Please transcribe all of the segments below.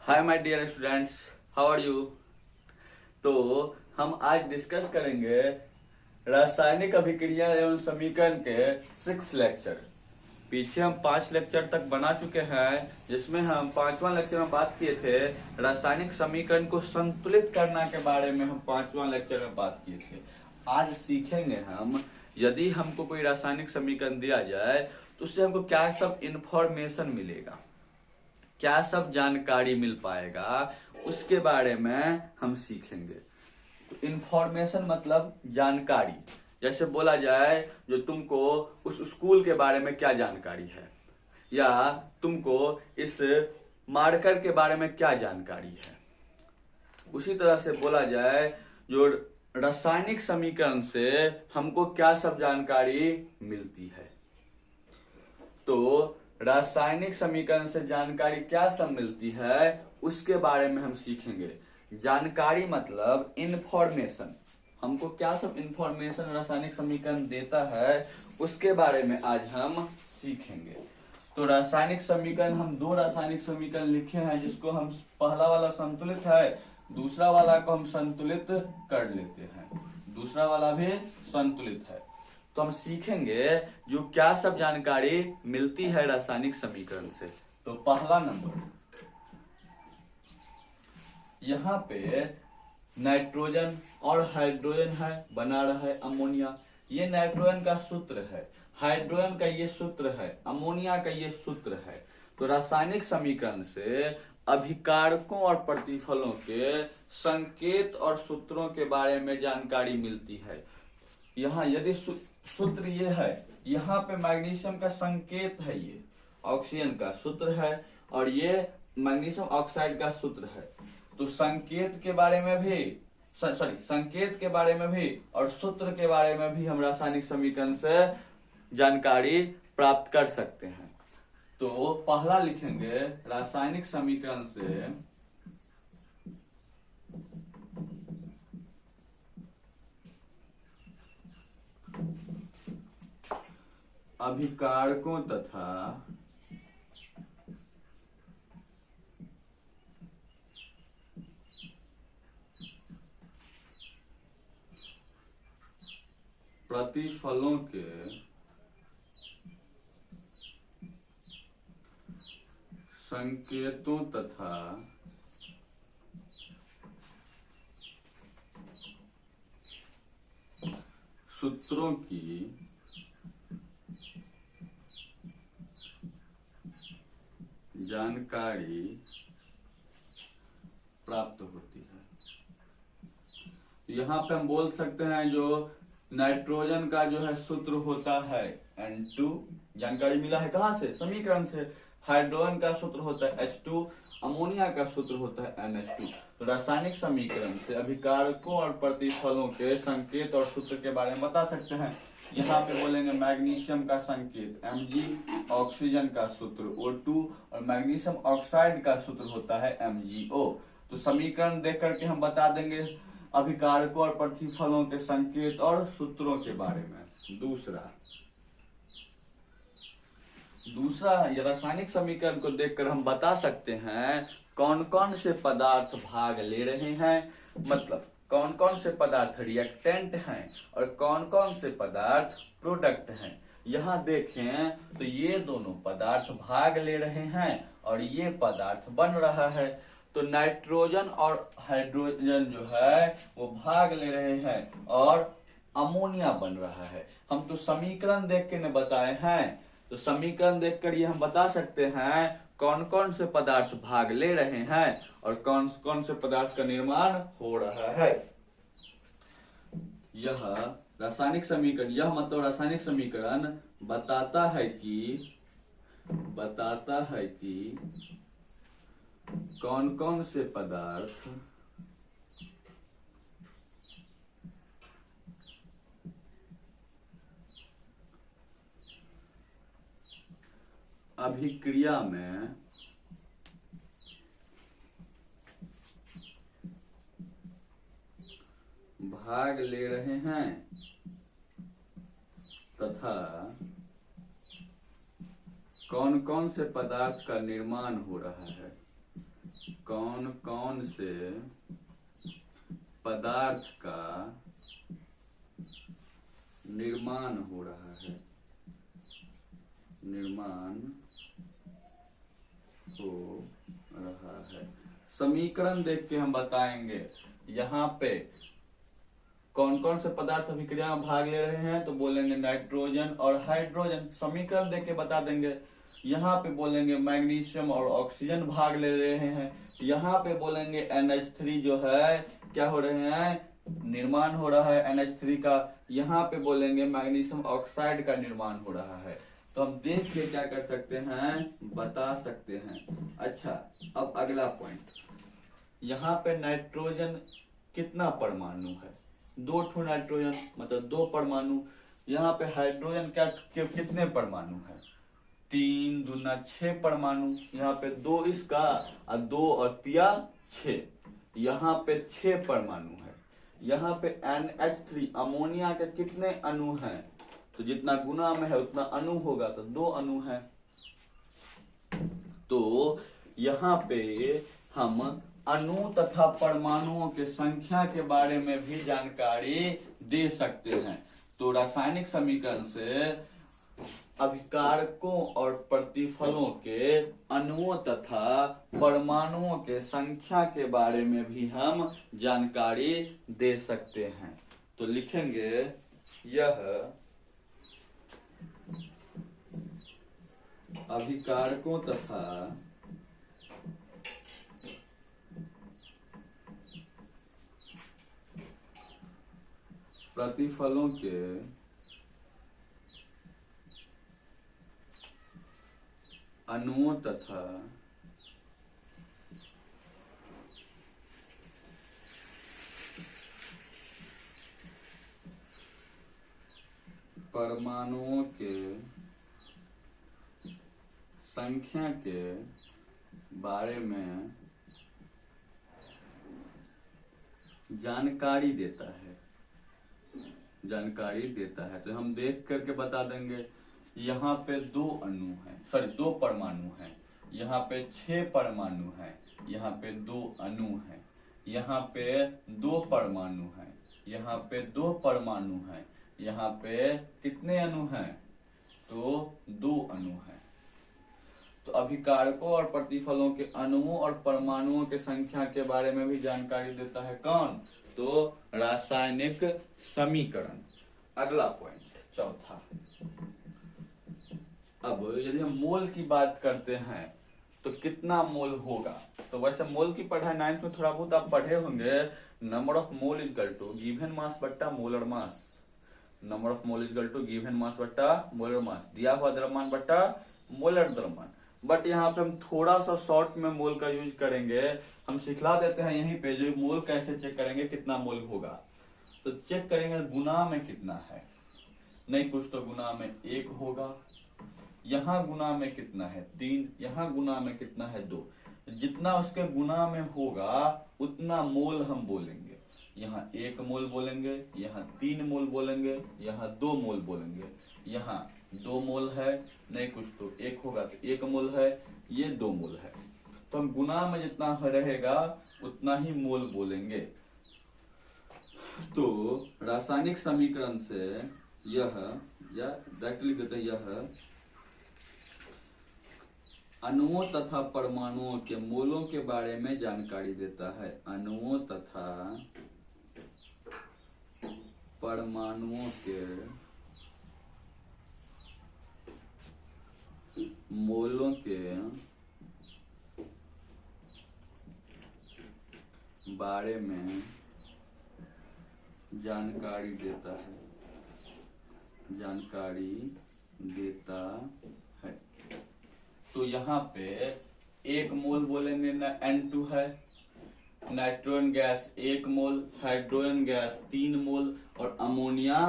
Hi my dear students, how are you. तो हम आज डिस्कस करेंगे रासायनिक अभिक्रिया एवं समीकरण के 6 लेक्चर। पीछे हम 5 लेक्चर तक बना चुके हैं, जिसमें हम 5वां लेक्चर में बात किए थे रासायनिक समीकरण को संतुलित करना के बारे में। हम 5वां लेक्चर में बात किए थे। आज सीखेंगे हम, यदि हमको कोई रासायनिक समीकरण दिया जाए तो उससे हमको क्या सब इंफॉर्मेशन मिलेगा, क्या सब जानकारी मिल पाएगा, उसके बारे में हम सीखेंगे। तो इंफॉर्मेशन मतलब जानकारी। जैसे बोला जाए जो तुमको उस स्कूल के बारे में क्या जानकारी है, या तुमको इस मार्कर के बारे में क्या जानकारी है। उसी तरह से बोला जाए जो रासायनिक समीकरण से हमको क्या सब जानकारी मिलती है। तो रासायनिक समीकरण से जानकारी क्या सब मिलती है उसके बारे में हम सीखेंगे। जानकारी मतलब इंफॉर्मेशन, हमको क्या सब इंफॉर्मेशन रासायनिक समीकरण देता है उसके बारे में आज हम सीखेंगे। तो रासायनिक समीकरण, हम 2 रासायनिक समीकरण लिखे हैं, जिसको हम पहला वाला संतुलित है, दूसरा वाला को हम संतुलित कर लेते हैं। दूसरा वाला भी संतुलित है। तो हम सीखेंगे जो क्या सब जानकारी मिलती है रासायनिक समीकरण से। तो पहला नंबर, यहाँ पे नाइट्रोजन और हाइड्रोजन है, बना रहा है अमोनिया। ये नाइट्रोजन का सूत्र है, हाइड्रोजन का ये सूत्र है, अमोनिया का ये सूत्र है। तो रासायनिक समीकरण से अभिकारकों और प्रतिफलों के संकेत और सूत्रों के बारे में जानकारी मिलती है। यहाँ यदि सूत्र ये है, यहाँ पे मैग्नीशियम का संकेत है, ये ऑक्सीजन का सूत्र है, और ये मैग्नीशियम ऑक्साइड का सूत्र है। तो संकेत के बारे में भी, संकेत के बारे में भी और सूत्र के बारे में भी हम रासायनिक समीकरण से जानकारी प्राप्त कर सकते हैं। तो पहला लिखेंगे, रासायनिक समीकरण से अभिकारकों तथा प्रतिफलों के संकेतों तथा सूत्रों की जानकारी प्राप्त होती है। यहाँ पे हम बोल सकते हैं जो नाइट्रोजन का जो है सूत्र होता है N2, जानकारी मिला है कहाँ से, समीकरण से। हाइड्रोजन का सूत्र होता है H2, अमोनिया का सूत्र होता है NH2। तो रासायनिक समीकरण से अभिकारकों और प्रतिफलों के संकेत और सूत्र के बारे में बता सकते हैं। यहाँ पे बोलेंगे मैग्नीशियम का संकेत Mg, ऑक्सीजन का सूत्र O2, और मैग्नीशियम ऑक्साइड का सूत्र होता है MgO। तो समीकरण देख करके हम बता देंगे अभिकारकों और प्रतिफलों के संकेत और सूत्रों के बारे में। दूसरा रासायनिक समीकरण को देखकर हम बता सकते हैं कौन कौन से पदार्थ भाग ले रहे हैं, मतलब कौन कौन से पदार्थ रिएक्टेंट हैं और कौन कौन से पदार्थ प्रोडक्ट हैं। यहाँ देखें तो ये दोनों पदार्थ भाग ले रहे हैं और ये पदार्थ बन रहा है। तो नाइट्रोजन और हाइड्रोजन जो है वो भाग ले रहे हैं और अमोनिया बन रहा है। हम तो समीकरण देख के ने बताए हैं, तो समीकरण देखकर ये हम बता सकते हैं कौन कौन से पदार्थ भाग ले रहे हैं और कौन कौन से पदार्थ का निर्माण हो रहा है। यह रासायनिक समीकरण, यह मतलब रासायनिक समीकरण बताता है कि कौन कौन से पदार्थ अभिक्रिया में भाग ले रहे हैं तथा कौन कौन से पदार्थ का निर्माण हो रहा है। कौन कौन से पदार्थ का निर्माण हो रहा है, निर्माण हो रहा है। समीकरण देख के हम बताएंगे यहाँ पे कौन कौन से पदार्थ अभिक्रिया में भाग ले रहे हैं, तो बोलेंगे नाइट्रोजन और हाइड्रोजन। समीकरण देख के बता देंगे। यहाँ पे बोलेंगे मैग्नीशियम और ऑक्सीजन भाग ले रहे हैं। यहाँ पे बोलेंगे NH3 जो है क्या हो रहे हैं, निर्माण हो रहा है NH3 का। यहाँ पे बोलेंगे मैग्नीशियम ऑक्साइड का निर्माण हो रहा है। तो हम देख के क्या कर सकते हैं, बता सकते हैं। अच्छा, अब अगला पॉइंट, यहाँ पे नाइट्रोजन कितना परमाणु है, 2 ठो नाइट्रोजन मतलब 2 परमाणु। यहाँ पे हाइड्रोजन क्या कितने परमाणु है, 3 दूना 6 परमाणु। यहाँ पे 2 इसका और 2 और 3 6, यहाँ पे 6 परमाणु है। यहाँ पे NH3 अमोनिया के कितने अणु हैं, तो जितना गुना में है उतना अणु होगा, तो 2 अणु है। तो यहाँ पे हम अणु तथा परमाणुओं के संख्या के बारे में भी जानकारी दे सकते हैं। तो रासायनिक समीकरण से अभिकारकों और प्रतिफलों के अणुओं तथा परमाणुओं के संख्या के बारे में भी हम जानकारी दे सकते हैं। तो लिखेंगे यह अभिकारकों तथा प्रतिफलों के अणुओं तथा परमाणुओं के संख्या के बारे में जानकारी देता है, जानकारी देता है। तो हम देख करके बता देंगे। यहाँ पे 2 अणु हैं, सॉरी 2 परमाणु हैं। यहाँ पे 6 परमाणु हैं। यहाँ पे 2 अणु हैं। यहाँ पे 2 परमाणु हैं। यहाँ पे 2 परमाणु हैं। यहाँ पे कितने अणु हैं, तो 2 अणु हैं। तो अभिकारकों और प्रतिफलों के अणुओं और परमाणुओं के संख्या के बारे में भी जानकारी देता है कौन, तो रासायनिक समीकरण। अगला पॉइंट, चौथा। अब यदि हम मोल की बात करते हैं तो कितना मोल होगा, तो वैसे मोल की पढ़ाई 9th में थोड़ा बहुत आप पढ़े होंगे। Number of mole equal to given mass बट्टा molar mass. Number of mole equal to given mass बट्टा मोलर मास, दिया हुआ द्रव्यमान बट्टा मोलर द्रव्यमान। बट यहाँ पे हम थोड़ा सा शॉर्ट में मोल का यूज करेंगे। हम सिखला देते हैं यहीं पे जो मोल कैसे चेक करेंगे कितना मोल होगा। तो चेक करेंगे गुना में कितना है, नहीं कुछ तो गुना में 1 होगा। यहाँ गुना में कितना है 3, यहाँ गुना में कितना है 2। जितना उसके गुना में होगा उतना मोल हम बोलेंगे। यहाँ 1 मोल बोलेंगे, यहाँ 3 मोल बोलेंगे, यहाँ 2 मोल बोलेंगे। यहाँ 2 मोल है, नहीं कुछ तो 1 होगा तो 1 मोल है, ये 2 मोल है। तो हम गुना में जितना रहेगा उतना ही मोल बोलेंगे। तो रासायनिक समीकरण से यह, या डायरेक्टली देते हैं, यह अणुओं तथा परमाणुओं के मोलों के बारे में जानकारी देता है। अणुओं तथा परमाणुओं के मोलों के बारे में जानकारी देता है, जानकारी देता है। तो यहाँ पे 1 मोल बोलेंगे ना, N2 है। नाइट्रोजन गैस 1 मोल, हाइड्रोजन गैस 3 मोल और अमोनिया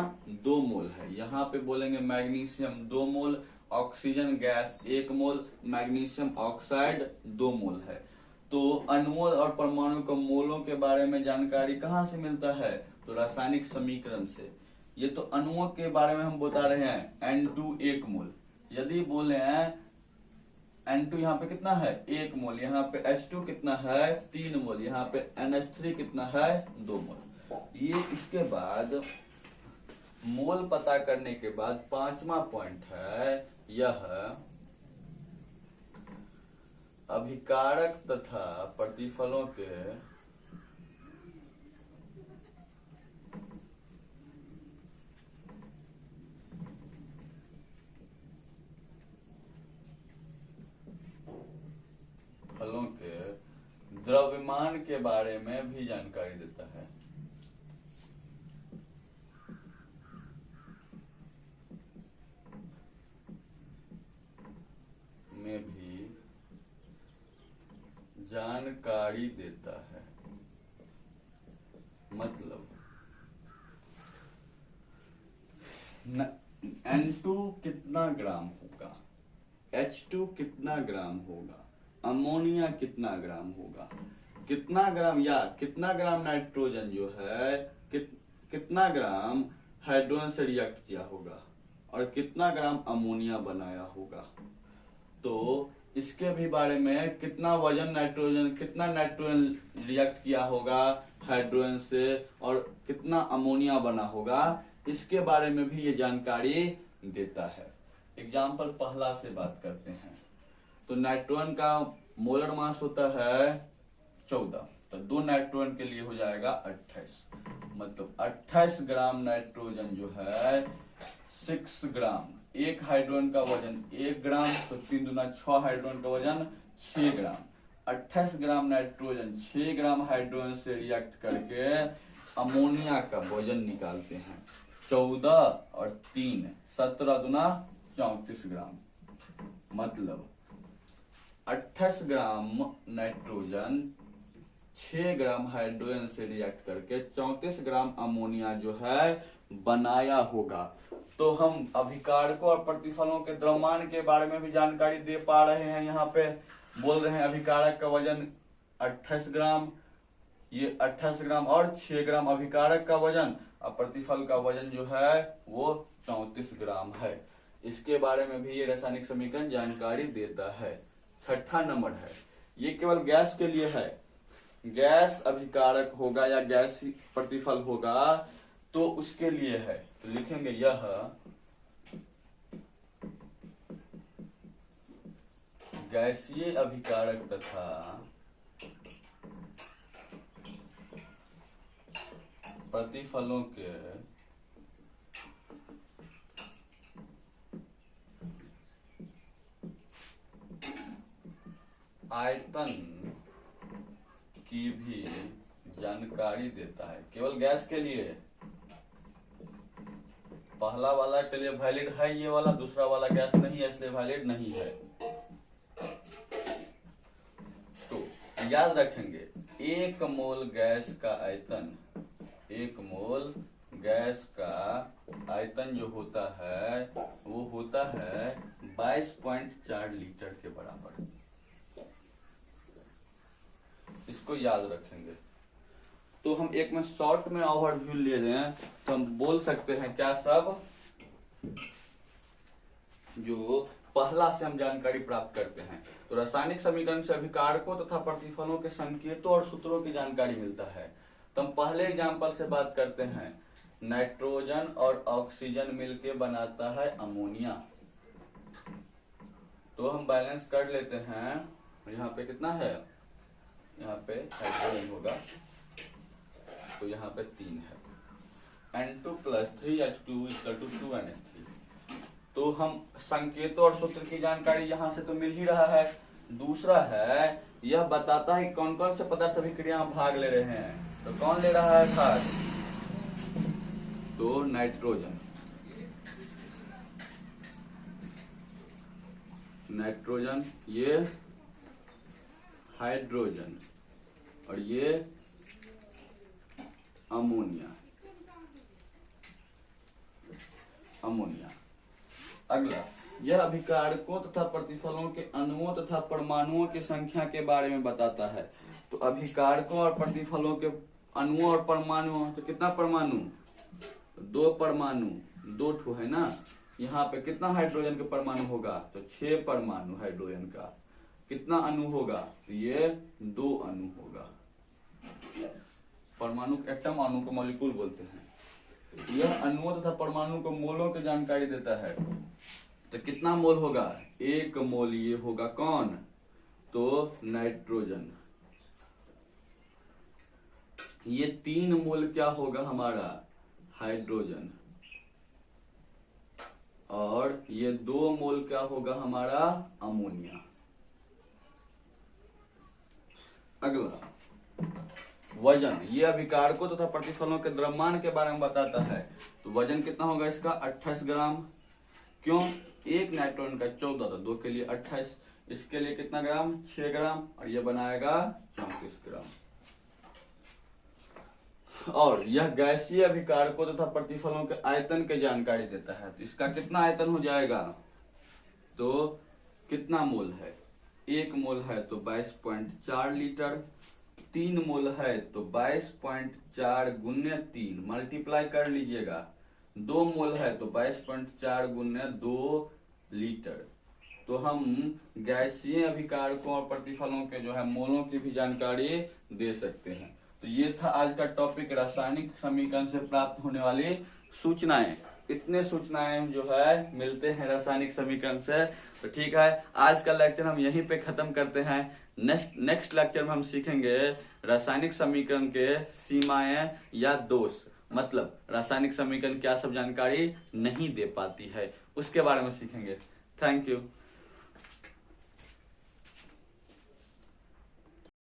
2 मोल है। यहाँ पे बोलेंगे मैग्नीशियम 2 मोल, ऑक्सीजन गैस 1 मोल, मैग्नीशियम ऑक्साइड 2 मोल है। तो अणुओं और परमाणु के मोलों के बारे में जानकारी कहाँ से मिलता है, तो रासायनिक समीकरण से। ये तो अणुओं के बारे में हम बता रहे हैं, N2 1 मोल। यदि बोले हैं N2 यहाँ पे कितना है 1 मोल, यहाँ पे H2 कितना है 3 मोल, यहाँ पे NH3 कितना है 2 मोल। ये इसके बाद मोल पता करने के बाद पांचवा पॉइंट है यह अभिकारक तथा प्रतिफलों के फलों के द्रव्यमान के बारे में भी जानकारी देता है। में भी जानकारी देता है, मतलब N2 कितना ग्राम होगा, H2 कितना ग्राम होगा, अमोनिया कितना ग्राम होगा, कितना ग्राम या कितना ग्राम नाइट्रोजन जो है कितना ग्राम हाइड्रोजन से रिएक्ट किया होगा और कितना ग्राम अमोनिया बनाया होगा। तो इसके भी बारे में कितना वजन नाइट्रोजन, कितना नाइट्रोजन रिएक्ट किया होगा हाइड्रोजन से और कितना अमोनिया बना होगा, इसके बारे में भी ये जानकारी देता है। एग्जाम्पल पहला से बात करते हैं। तो नाइट्रोजन का मोलर मास होता है 14, तो 2 नाइट्रोजन के लिए हो जाएगा 28, मतलब 28 ग्राम नाइट्रोजन जो है 6 ग्राम। एक हाइड्रोजन का वजन 1 ग्राम, तो 3 दूना 6 हाइड्रोजन का वजन 6 ग्राम। 28 ग्राम नाइट्रोजन 6 ग्राम हाइड्रोजन से रिएक्ट करके अमोनिया का वजन निकालते हैं 14 और 3 17 दूना 34 ग्राम, मतलब 28 ग्राम नाइट्रोजन 6 ग्राम हाइड्रोजन से रिएक्ट करके 34 ग्राम अमोनिया जो है बनाया होगा। तो हम अभिकारकों और प्रतिफलों के द्रव्यमान के बारे में भी जानकारी दे पा रहे हैं। यहाँ पे बोल रहे हैं अभिकारक का वजन 28 ग्राम, ये 28 ग्राम और 6 ग्राम अभिकारक का वजन, और प्रतिफल का वजन जो है वो 34 ग्राम है। इसके बारे में भी ये रासायनिक समीकरण जानकारी देता है। छठा नंबर है, ये केवल गैस के लिए है। गैस अभिकारक होगा या गैस प्रतिफल होगा तो उसके लिए है, तो लिखेंगे यह गैसीय अभिकारक तथा प्रतिफलों के आयतन की भी जानकारी देता है। केवल गैस के लिए, पहला वाला के लिए वैलिड है ये वाला, दूसरा वाला गैस नहीं है इसलिए वैलिड नहीं है। तो याद रखेंगे 1 मोल गैस का आयतन, 1 मोल गैस का आयतन जो होता है वो होता है 22.4 लीटर के बराबर। इसको याद रखेंगे। तो हम एक में शॉर्ट में ओवरव्यू ले लें तो हम बोल सकते हैं क्या सब, जो पहला से हम जानकारी प्राप्त करते हैं। तो रासायनिक समीकरण से अभिकारकों तथा प्रतिफलों के संकेतों और सूत्रों की जानकारी मिलता है। तो हम पहले एग्जाम्पल से बात करते हैं। नाइट्रोजन और ऑक्सीजन मिलके बनाता है अमोनिया। तो हम बैलेंस कर लेते हैं। यहाँ पे कितना है, यहाँ पे हाइड्रोजन होगा तो यहाँ पे 3 है, N2 + 3H2 = 2NH3। तो हम संकेतों और सूत्र की जानकारी यहाँ से तो मिल ही रहा है। दूसरा है यह बताता है कौन कौन से पदार्थ अभिक्रिया में भाग ले रहे हैं। तो कौन ले रहा है भाग, तो नाइट्रोजन, नाइट्रोजन, ये हाइड्रोजन और ये अमोनिया, अमोनिया। अगला, यह अभिकारकों तथा प्रतिफलों के अणुओं तथा परमाणुओं की संख्या के बारे में बताता है। तो अभिकारकों और प्रतिफलों के अणुओं और परमाणुओं, तो कितना परमाणु, 2 परमाणु, 2 ठो है ना, यहाँ पे कितना हाइड्रोजन का परमाणु होगा, तो 6 परमाणु हाइड्रोजन का। कितना अणु होगा, तो ये 2 अणु होगा। परमाणु एटम, अणु को मॉलिक्यूल बोलते हैं। यह अणुओं तथा परमाणु को मोलों की जानकारी देता है। तो कितना मोल होगा, 1 मोल ये होगा कौन, तो नाइट्रोजन। ये 3 मोल क्या होगा हमारा, हाइड्रोजन। और ये 2 मोल क्या होगा हमारा, अमोनिया। अगला वजन, ये अभिकारकों तथा प्रतिफलों के द्रव्यमान के बारे में बताता है। तो वजन कितना होगा इसका, 28 ग्राम। क्यों, 1 नाइट्रोजन का 14 था, 2 के लिए 28, इसके लिए कितना ग्राम, 6 ग्राम, और ये बनाएगा 34 ग्राम। और यह गैसीय अभिकारकों तथा प्रतिफलों के आयतन की जानकारी देता है। तो इसका कितना आयतन हो जाएगा, तो कितना मोल है, 1 मोल है तो 22.4 लीटर, 3 मोल है तो 22.4 गुने 3 मल्टीप्लाई कर लीजिएगा, 2 मोल है तो 22.4 गुने 2 लीटर। तो हम गैसीय अभिकारकों और प्रतिफलों के जो है मोलों की भी जानकारी दे सकते हैं। तो ये था आज का टॉपिक, रासायनिक समीकरण से प्राप्त होने वाली सूचनाएं। इतने सूचनाएं जो है मिलते हैं रासायनिक समीकरण से। तो ठीक है, आज का लेक्चर हम यहीं पे खत्म करते हैं। नेक्स्ट लेक्चर में हम सीखेंगे रासायनिक समीकरण के सीमाएं या दोष, मतलब रासायनिक समीकरण क्या सब जानकारी नहीं दे पाती है, उसके बारे में सीखेंगे। Thank you.